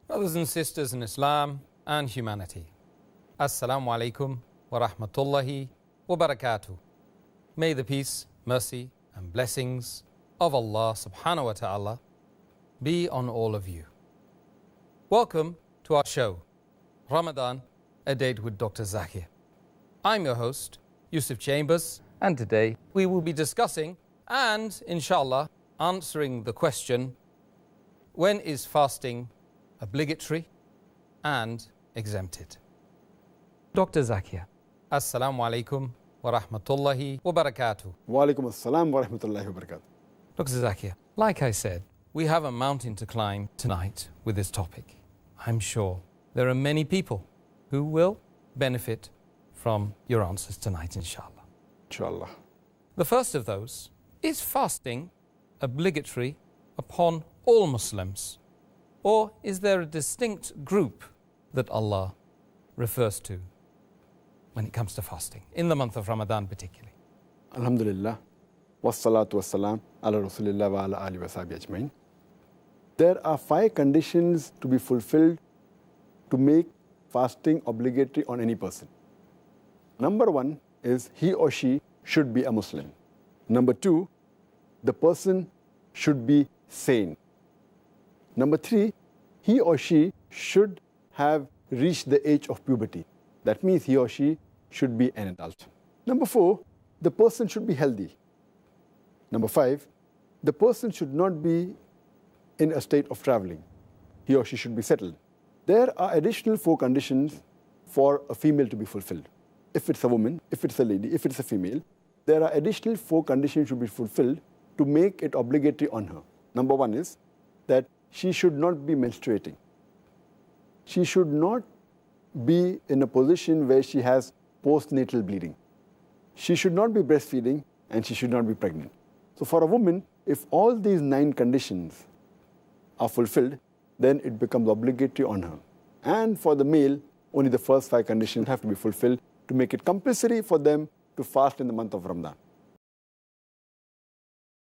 Brothers and sisters in Islam and humanity, Assalamu alaikum wa rahmatullahi wa barakatuh. May the peace, mercy and blessings of Allah subhanahu wa ta'ala be on all of you. Welcome to our show, Ramadan, a date with Dr. Zakir. I'm your host, Yusuf Chambers, and today we will be discussing and, inshallah, answering the question, when is fasting obligatory and exempted? Dr. Zakir, Assalamu alaikum wa rahmatullahi wa barakatuh. Wa alaikum assalam wa rahmatullahi wa barakatuh. Dr. Zakir, like I said, we have a mountain to climb tonight with this topic. I'm sure there are many people who will benefit from your answers tonight, inshallah. Inshallah. The first of those, is fasting obligatory upon all Muslims? Or is there a distinct group that Allah refers to when it comes to fasting, in the month of Ramadan particularly? Alhamdulillah. Wassalatu wassalam ala rasulillah wa ala alihi wa sahbihi ajmain. There are 5 conditions to be fulfilled to make fasting obligatory on any person. Number 1 is he or she should be a Muslim. Number 2, the person should be sane. Number 3, he or she should have reached the age of puberty. That means he or she should be an adult. Number 4, the person should be healthy. Number 5, the person should not be in a state of traveling. He or she should be settled. There are additional 4 conditions for a female to be fulfilled. If it's a woman, if it's a lady, if it's a female, there are additional 4 conditions to be fulfilled to make it obligatory on her. Number 1 is that she should not be menstruating. She should not be in a position where she has postnatal bleeding. She should not be breastfeeding, and she should not be pregnant. So for a woman, if all these 9 conditions are fulfilled, then it becomes obligatory on her. And for the male, only the first 5 conditions have to be fulfilled to make it compulsory for them to fast in the month of Ramadan.